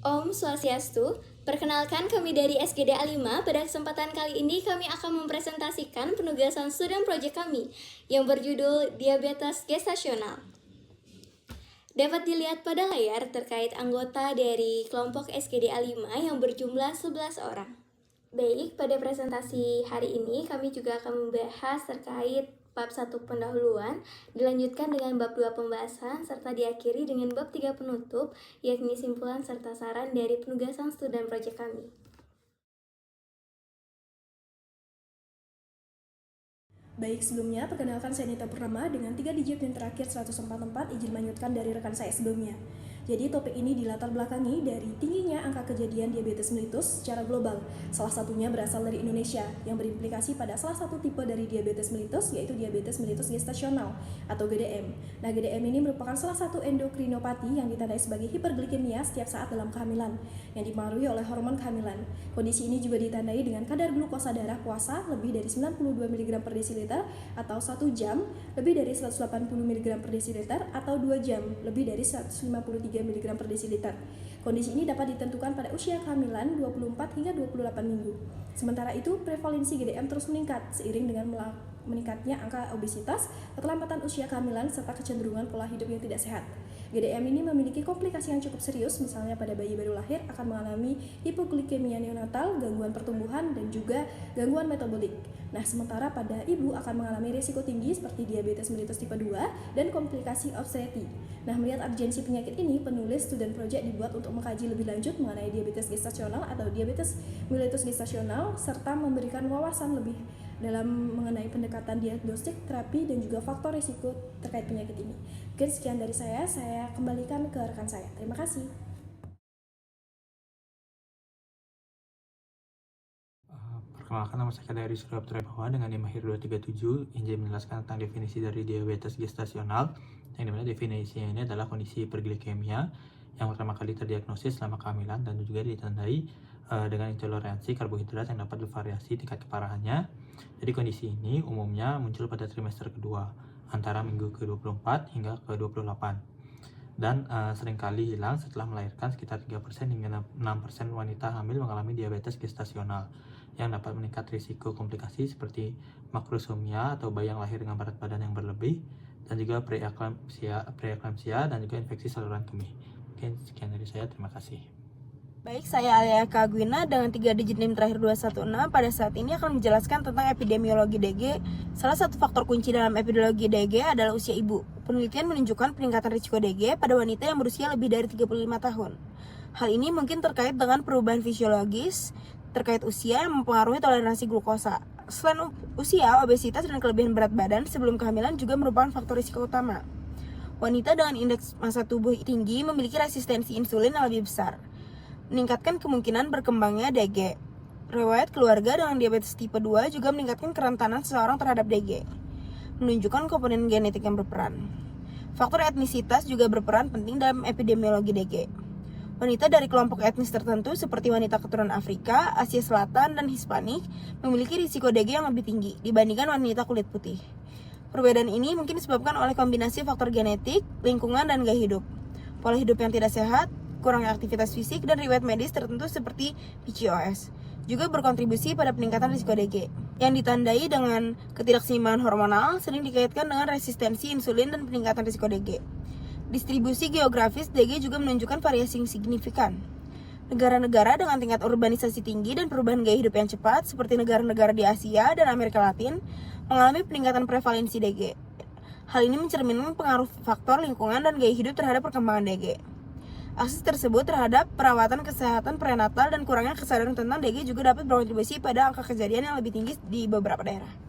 Om Swastiastu, perkenalkan kami dari SGD A5. Pada kesempatan kali ini kami akan mempresentasikan penugasan student project kami yang berjudul Diabetes Gestasional. Dapat dilihat pada layar terkait anggota dari kelompok SGD A5 yang berjumlah 11 orang. Baik, pada presentasi hari ini kami juga akan membahas terkait bab 1 pendahuluan, dilanjutkan dengan bab 2 pembahasan, serta diakhiri dengan bab 3 penutup, yakni simpulan serta saran dari penugasan student project kami. Baik, sebelumnya perkenalkan saya Nita Purnama dengan 3 digit yang terakhir 144, izin melanjutkan dari rekan saya sebelumnya. Jadi topik ini dilatar belakangi dari tingginya angka kejadian diabetes mellitus secara global. Salah satunya berasal dari Indonesia, yang berimplikasi pada salah satu tipe dari diabetes mellitus, yaitu diabetes mellitus gestasional atau GDM. Nah, GDM ini merupakan salah satu endokrinopati yang ditandai sebagai hiperglikemia setiap saat dalam kehamilan, yang dipengaruhi oleh hormon kehamilan. Kondisi ini juga ditandai dengan kadar glukosa darah puasa lebih dari 92 mg per desiliter atau 1 jam lebih dari 180 mg per desiliter atau 2 jam lebih dari 153 mg per desiliter. Kondisi ini dapat ditentukan pada usia kehamilan 24 hingga 28 minggu. Sementara itu, prevalensi GDM terus meningkat seiring dengan meningkatnya angka obesitas, keterlambatan usia kehamilan, serta kecenderungan pola hidup yang tidak sehat. GDM ini memiliki komplikasi yang cukup serius, misalnya pada bayi baru lahir akan mengalami hipoglikemia neonatal, gangguan pertumbuhan, dan juga gangguan metabolik. Nah, sementara pada ibu akan mengalami risiko tinggi seperti diabetes mellitus tipe 2 dan komplikasi obstetri. Nah, melihat urgensi penyakit ini, penulis student project dibuat untuk mengkaji lebih lanjut mengenai diabetes gestasional atau diabetes mellitus gestasional, serta memberikan wawasan lebih dalam mengenai pendekatan diagnostik, terapi, dan juga faktor risiko terkait penyakit ini. Mungkin sekian dari saya kembalikan ke rekan saya. Terima kasih. Perkenalkan, nama saya dari Surya Putra Bahwa dengan NIM Mahir 237, izin menjelaskan tentang definisi dari diabetes gestasional, yang dimana definisinya ini adalah kondisi hiperglikemia yang pertama kali terdiagnosis selama kehamilan dan juga ditandai dengan intoleransi karbohidrat yang dapat bervariasi tingkat keparahannya. Jadi kondisi ini umumnya muncul pada trimester kedua antara minggu ke-24 hingga ke-28 dan seringkali hilang setelah melahirkan. Sekitar 3% hingga 6% wanita hamil mengalami diabetes gestasional yang dapat meningkat risiko komplikasi seperti makrosomia atau bayi yang lahir dengan berat badan yang berlebih, dan juga preeklamsia dan juga infeksi saluran kemih. Mungkin sekian dari saya, terima kasih. Baik, saya Alia Kagwina dengan 3 digit NIM terakhir 216. Pada saat ini akan menjelaskan tentang epidemiologi DG. Salah satu faktor kunci dalam epidemiologi DG adalah usia ibu. Penelitian menunjukkan peningkatan risiko DG pada wanita yang berusia lebih dari 35 tahun. Hal ini mungkin terkait dengan perubahan fisiologis terkait usia yang mempengaruhi toleransi glukosa. Selain usia, obesitas dan kelebihan berat badan sebelum kehamilan juga merupakan faktor risiko utama. Wanita dengan indeks massa tubuh tinggi memiliki resistensi insulin yang lebih besar, meningkatkan kemungkinan berkembangnya DG. Riwayat keluarga dengan diabetes tipe 2 juga meningkatkan kerentanan seseorang terhadap DG, menunjukkan komponen genetik yang berperan. Faktor etnisitas juga berperan penting dalam epidemiologi DG. Wanita dari kelompok etnis tertentu seperti wanita keturunan Afrika, Asia Selatan, dan Hispanik memiliki risiko DG yang lebih tinggi dibandingkan wanita kulit putih. Perbedaan ini mungkin disebabkan oleh kombinasi faktor genetik, lingkungan, dan gaya hidup, pola hidup yang tidak sehat, kurangnya aktivitas fisik, dan riwayat medis tertentu seperti PCOS juga berkontribusi pada peningkatan risiko DG, yang ditandai dengan ketidakseimbangan hormonal, sering dikaitkan dengan resistensi insulin dan peningkatan risiko DG. Distribusi geografis DG juga menunjukkan variasi yang signifikan. Negara-negara dengan tingkat urbanisasi tinggi dan perubahan gaya hidup yang cepat, seperti negara-negara di Asia dan Amerika Latin, mengalami peningkatan prevalensi DG. Hal ini mencerminkan pengaruh faktor lingkungan dan gaya hidup terhadap perkembangan DG. Akses tersebut terhadap perawatan kesehatan prenatal dan kurangnya kesadaran tentang DG juga dapat berkontribusi pada angka kejadian yang lebih tinggi di beberapa daerah.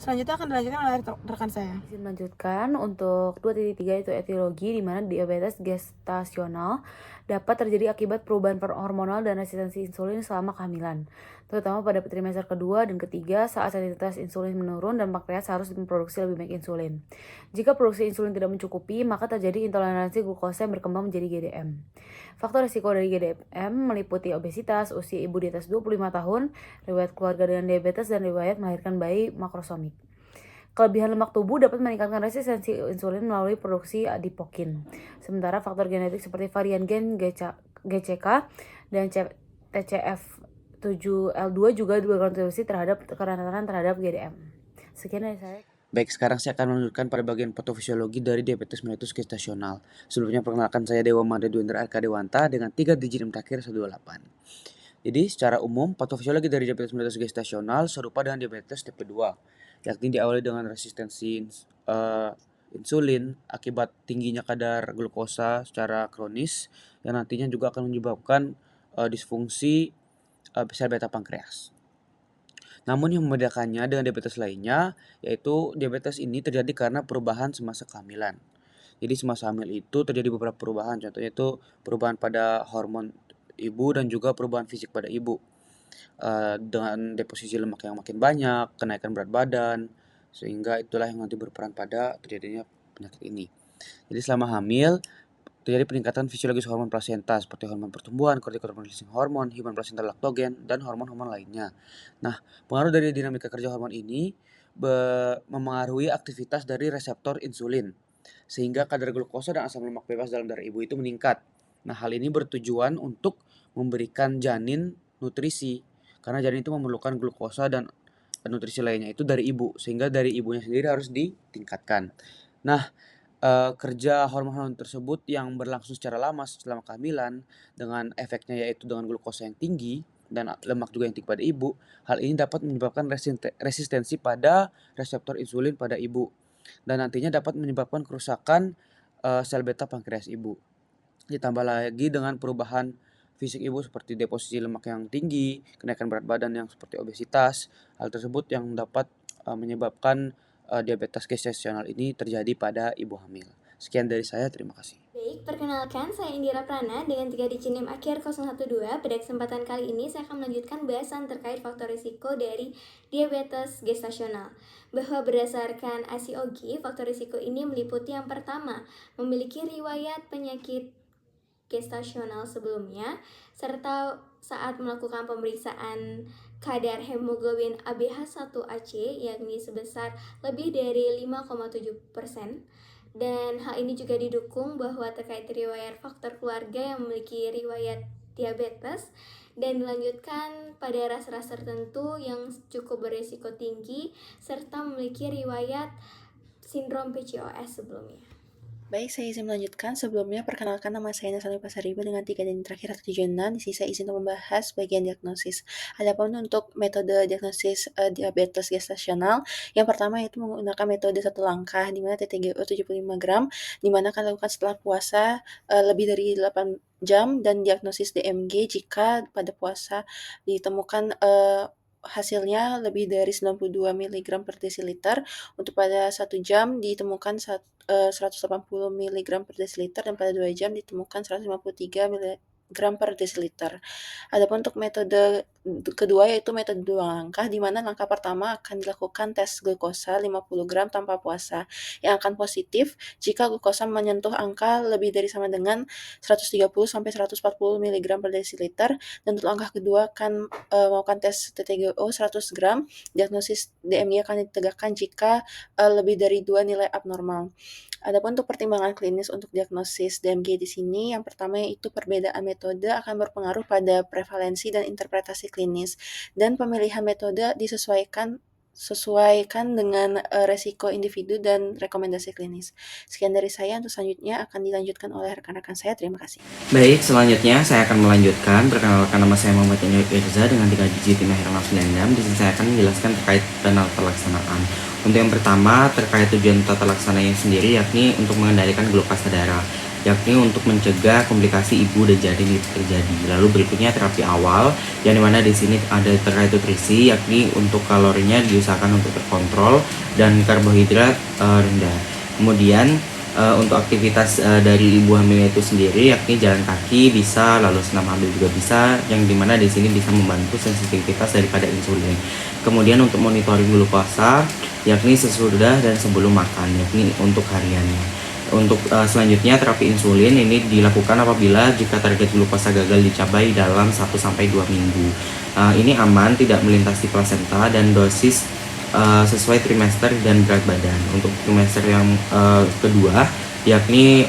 Selanjutnya akan dilanjutkan oleh rekan saya. Izin melanjutkan untuk 2.3 yaitu etiologi, di mana diabetes gestasional dapat terjadi akibat perubahan hormonal dan resistensi insulin selama kehamilan, terutama pada trimester kedua dan ketiga saat sensitivitas insulin menurun dan pankreas harus memproduksi lebih banyak insulin. Jika produksi insulin tidak mencukupi, maka terjadi intoleransi glukosa yang berkembang menjadi GDM. Faktor risiko dari GDM meliputi obesitas, usia ibu di atas 25 tahun, riwayat keluarga dengan diabetes, dan riwayat melahirkan bayi makrosomik. Kelebihan lemak tubuh dapat meningkatkan resistensi insulin melalui produksi adipokin. Sementara faktor genetik seperti varian gen GCK dan TCF7L2 juga berkontribusi terhadap kerentanan terhadap GDM. Sekian dari saya. Baik, sekarang saya akan melanjutkan pada bagian patofisiologi dari diabetes mellitus gestasional. Sebelumnya perkenalkan saya Dewa Madedwendra Arka Dewanta dengan 3 digit yang terakhir 128. Jadi secara umum patofisiologi dari diabetes mellitus gestasional serupa dengan diabetes tipe 2, yakni diawali dengan resistensi insulin akibat tingginya kadar glukosa secara kronis yang nantinya juga akan menyebabkan disfungsi sel beta pankreas. Namun yang membedakannya dengan diabetes lainnya yaitu diabetes ini terjadi karena perubahan semasa kehamilan. Jadi semasa hamil itu terjadi beberapa perubahan, contohnya itu perubahan pada hormon ibu dan juga perubahan fisik pada ibu. Dengan deposisi lemak yang makin banyak, kenaikan berat badan, sehingga itulah yang nanti berperan pada terjadinya penyakit ini. Jadi selama hamil terjadi peningkatan fisiologis hormon plasenta seperti hormon pertumbuhan, cortical releasing hormone, human placental lactogen, dan hormon-hormon lainnya. Nah, pengaruh dari dinamika kerja hormon ini memengaruhi aktivitas dari reseptor insulin, sehingga kadar glukosa dan asam lemak bebas dalam darah ibu itu meningkat. Nah, hal ini bertujuan untuk memberikan janin nutrisi, karena janin itu memerlukan glukosa dan nutrisi lainnya itu dari ibu, sehingga dari ibunya sendiri harus ditingkatkan. Nah, kerja hormon-hormon tersebut yang berlangsung secara lama selama kehamilan dengan efeknya yaitu dengan glukosa yang tinggi dan lemak juga yang tinggi pada ibu, hal ini dapat menyebabkan resistensi pada reseptor insulin pada ibu dan nantinya dapat menyebabkan kerusakan sel beta pankreas ibu. Ditambah lagi dengan perubahan fisik ibu seperti deposisi lemak yang tinggi, kenaikan berat badan yang seperti obesitas, hal tersebut yang dapat menyebabkan diabetes gestasional ini terjadi pada ibu hamil. Sekian dari saya, terima kasih. Baik, perkenalkan saya Indira Prana dengan 3 digit NIM akhir 012. Pada kesempatan kali ini saya akan melanjutkan bahasan terkait faktor risiko dari diabetes gestasional. Bahwa berdasarkan ACOG, faktor risiko ini meliputi yang pertama, memiliki riwayat penyakit gestasional sebelumnya, serta saat melakukan pemeriksaan kadar hemoglobin ABH1AC yakni sebesar lebih dari 5,7%. Dan hal ini juga didukung bahwa terkait riwayat faktor keluarga yang memiliki riwayat diabetes dan dilanjutkan pada ras-ras tertentu yang cukup berisiko tinggi serta memiliki riwayat sindrom PCOS sebelumnya. Baik, saya izin melanjutkan. Sebelumnya, perkenalkan nama saya Nasani Pasaribu dengan 3 dan terakhir 176. Di sini saya izin untuk membahas bagian diagnosis. Adapun untuk metode diagnosis diabetes gestasional, yang pertama yaitu menggunakan metode satu langkah, di mana TTGO 75 gram, di mana akan dilakukan setelah puasa lebih dari 8 jam, dan diagnosis DMG jika pada puasa ditemukan hasilnya lebih dari 92 mg per desiliter. Untuk pada 1 jam ditemukan 180 mg per desiliter dan pada 2 jam ditemukan 153 mg per desiliter. Adapun untuk metode kedua yaitu metode 2 langkah, di mana langkah pertama akan dilakukan tes glukosa 50 gram tanpa puasa yang akan positif jika glukosa menyentuh angka lebih dari sama dengan 130 sampai 140 mg per desiliter. Dan untuk langkah kedua akan melakukan tes TTGO 100 gram. Diagnosis DMG akan ditegakkan jika lebih dari 2 nilai abnormal. Adapun untuk pertimbangan klinis untuk diagnosis DMG di sini, yang pertama yaitu perbedaan metode akan berpengaruh pada prevalensi dan interpretasi klinis, dan pemilihan metode disesuaikan dengan resiko individu dan rekomendasi klinis. Sekian dari saya, untuk selanjutnya akan dilanjutkan oleh rekan-rekan saya. Terima kasih. Baik, selanjutnya saya akan melanjutkan. Perkenalkan, nama saya Muhammad Yanyo Irza dengan 3 digit NIM akhir 696. Di sini saya akan menjelaskan terkait dana pelaksanaan. Untuk yang pertama terkait tujuan tata laksananya sendiri, yakni untuk mengendalikan glukosa darah, yakni untuk mencegah komplikasi ibu dan janin itu terjadi. Lalu berikutnya terapi awal, yang dimana di sini ada terkait nutrisi, yakni untuk kalorinya diusahakan untuk terkontrol dan karbohidrat rendah. Kemudian untuk aktivitas dari ibu hamil itu sendiri, yakni jalan kaki bisa, lalu senam hamil juga bisa, yang dimana di sini bisa membantu sensitivitas daripada insulin. Kemudian untuk monitoring glukosa, yakni sesudah dan sebelum makan, yakni untuk hariannya. Untuk selanjutnya terapi insulin ini dilakukan apabila jika target glukosa gagal dicapai dalam 1-2 minggu. Ini aman, tidak melintasi plasenta, dan dosis sesuai trimester dan berat badan. Untuk trimester yang kedua, yakni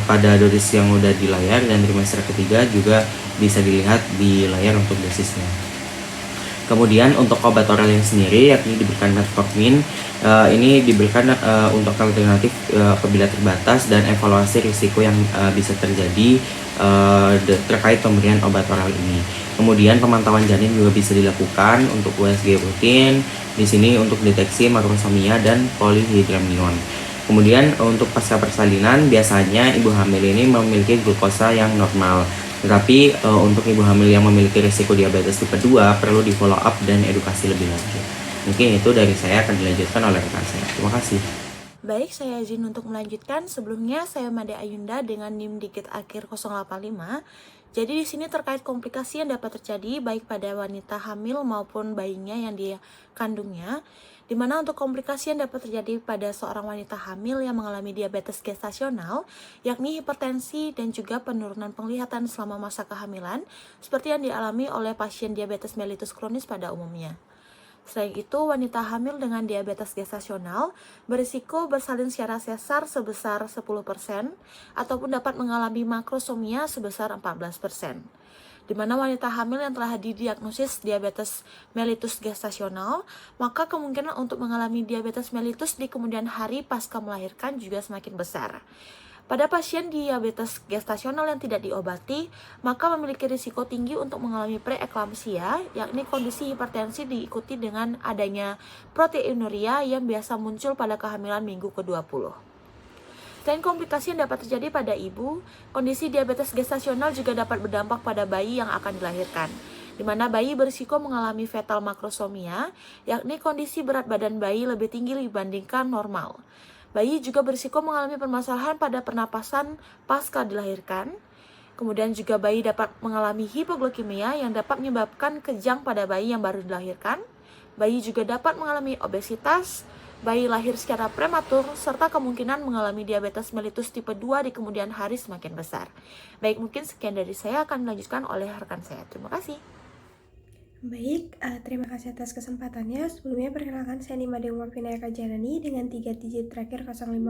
pada dosis yang udah di layar, dan trimester ketiga juga bisa dilihat di layar untuk dosisnya. Kemudian untuk obat oralnya sendiri, yakni diberikan metformin, ini diberikan untuk alternatif apabila terbatas, dan evaluasi risiko yang bisa terjadi terkait pemberian obat oral ini. Kemudian pemantauan janin juga bisa dilakukan untuk USG rutin. Di sini untuk deteksi makrosomia dan polihidramnion. Kemudian untuk pasca persalinan, biasanya ibu hamil ini memiliki glukosa yang normal. Tetapi untuk ibu hamil yang memiliki risiko diabetes tipe 2 perlu di follow up dan edukasi lebih lanjut. Mungkin itu dari saya, akan dilanjutkan oleh rekan saya. Terima kasih. Baik, saya izin untuk melanjutkan. Sebelumnya saya Made Ayunda dengan NIM Digit akhir 085. Jadi di sini terkait komplikasi yang dapat terjadi baik pada wanita hamil maupun bayinya yang dia kandungnya. Di mana untuk komplikasi yang dapat terjadi pada seorang wanita hamil yang mengalami diabetes gestasional, yakni hipertensi dan juga penurunan penglihatan selama masa kehamilan, seperti yang dialami oleh pasien diabetes mellitus kronis pada umumnya. Selain itu, wanita hamil dengan diabetes gestasional berisiko bersalin secara sesar sebesar 10% ataupun dapat mengalami makrosomia sebesar 14%. Di mana wanita hamil yang telah didiagnosis diabetes mellitus gestasional, maka kemungkinan untuk mengalami diabetes mellitus di kemudian hari pasca melahirkan juga semakin besar. Pada pasien diabetes gestasional yang tidak diobati, maka memiliki risiko tinggi untuk mengalami preeklamsia, yakni kondisi hipertensi diikuti dengan adanya proteinuria yang biasa muncul pada kehamilan minggu ke-20. Selain komplikasi yang dapat terjadi pada ibu, kondisi diabetes gestasional juga dapat berdampak pada bayi yang akan dilahirkan, di mana bayi berisiko mengalami fetal makrosomia, yakni kondisi berat badan bayi lebih tinggi dibandingkan normal. Bayi juga berisiko mengalami permasalahan pada pernapasan pasca dilahirkan. Kemudian juga bayi dapat mengalami hipoglukemia yang dapat menyebabkan kejang pada bayi yang baru dilahirkan. Bayi juga dapat mengalami obesitas, bayi lahir secara prematur, serta kemungkinan mengalami diabetes mellitus tipe 2 di kemudian hari semakin besar. Baik, mungkin sekian dari saya, akan dilanjutkan oleh rekan saya. Terima kasih. Baik, terima kasih atas kesempatannya. Sebelumnya perkenalkan saya Nima Dewa Vinayaka Janani dengan 3 digit terakhir 050.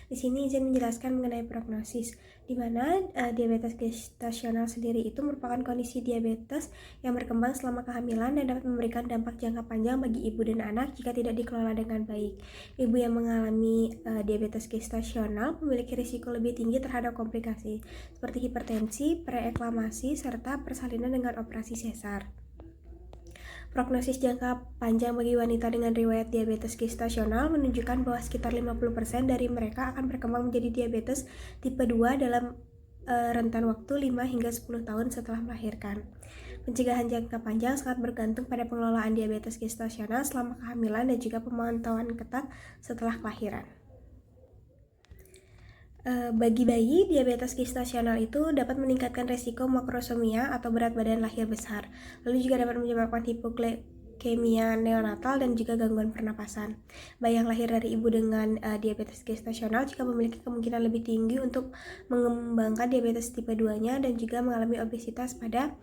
Di sini izin menjelaskan mengenai prognosis, di mana diabetes gestasional sendiri itu merupakan kondisi diabetes yang berkembang selama kehamilan dan dapat memberikan dampak jangka panjang bagi ibu dan anak jika tidak dikelola dengan baik. Ibu yang mengalami diabetes gestasional memiliki risiko lebih tinggi terhadap komplikasi seperti hipertensi, preeklamasi, serta persalinan dengan operasi sesar. Prognosis jangka panjang bagi wanita dengan riwayat diabetes gestasional menunjukkan bahwa sekitar 50% dari mereka akan berkembang menjadi diabetes tipe 2 dalam rentan waktu 5 hingga 10 tahun setelah melahirkan. Pencegahan jangka panjang sangat bergantung pada pengelolaan diabetes gestasional selama kehamilan dan juga pemantauan ketat setelah kelahiran. Bagi bayi, diabetes gestasional itu dapat meningkatkan resiko makrosomia atau berat badan lahir besar, lalu juga dapat menyebabkan hipoglikemia neonatal dan juga gangguan pernapasan. Bayi yang lahir dari ibu dengan diabetes gestasional juga memiliki kemungkinan lebih tinggi untuk mengembangkan diabetes tipe 2-nya dan juga mengalami obesitas pada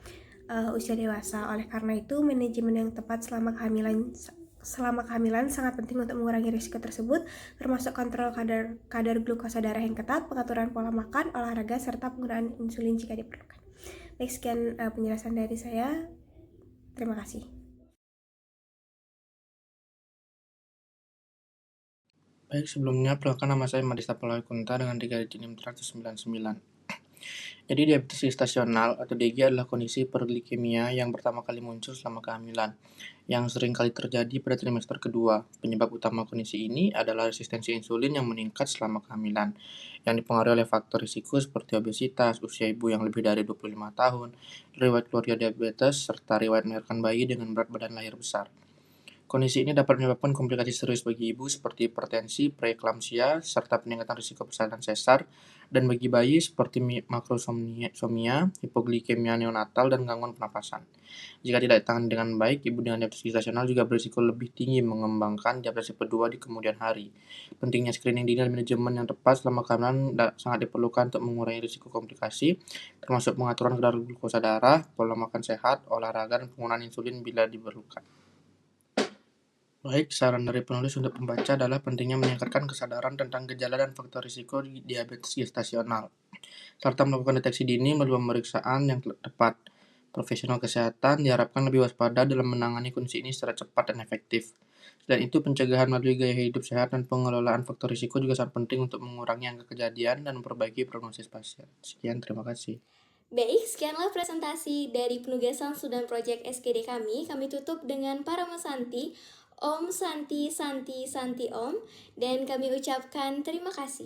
usia dewasa. Oleh karena itu, manajemen yang tepat selama kehamilan sangat penting untuk mengurangi risiko tersebut, termasuk kontrol kadar glukosa darah yang ketat, pengaturan pola makan, olahraga, serta penggunaan insulin jika diperlukan. Baik, sekian penjelasan dari saya. Terima kasih. Baik, sebelumnya perkenalkan nama saya Madista Palawikunta dengan 3 digit NIM terakhir 99. Jadi diabetes gestasional atau DG adalah kondisi hiperglikemia yang pertama kali muncul selama kehamilan, yang sering kali terjadi pada trimester kedua. Penyebab utama kondisi ini adalah resistensi insulin yang meningkat selama kehamilan, yang dipengaruhi oleh faktor risiko seperti obesitas, usia ibu yang lebih dari 25 tahun, riwayat keluarga diabetes, serta riwayat melahirkan bayi dengan berat badan lahir besar. Kondisi ini dapat menyebabkan komplikasi serius bagi ibu seperti hipertensi, preeklamsia, serta peningkatan risiko persalinan sesar, dan bagi bayi seperti makrosomia, hipoglikemia neonatal, dan gangguan pernapasan. Jika tidak ditangani dengan baik, ibu dengan diabetes gestasional juga berisiko lebih tinggi mengembangkan diabetes tipe 2 di kemudian hari. Pentingnya screening dini dan manajemen yang tepat selama kehamilan sangat diperlukan untuk mengurangi risiko komplikasi, termasuk pengaturan kadar glukosa darah, pola makan sehat, olahraga, dan penggunaan insulin bila diperlukan. Baik, saran dari penulis untuk pembaca adalah pentingnya meningkatkan kesadaran tentang gejala dan faktor risiko diabetes gestasional, serta melakukan deteksi dini melalui pemeriksaan yang tepat. Profesional kesehatan diharapkan lebih waspada dalam menangani kondisi ini secara cepat dan efektif. Selain itu, pencegahan melalui gaya hidup sehat dan pengelolaan faktor risiko juga sangat penting untuk mengurangi angka kejadian dan memperbaiki prognosis pasien. Sekian, terima kasih. Baik, sekianlah presentasi dari penugasan Student Project SKD kami. Kami tutup dengan Parama Santi, Om Santi Santi Santi Om, dan kami ucapkan terima kasih.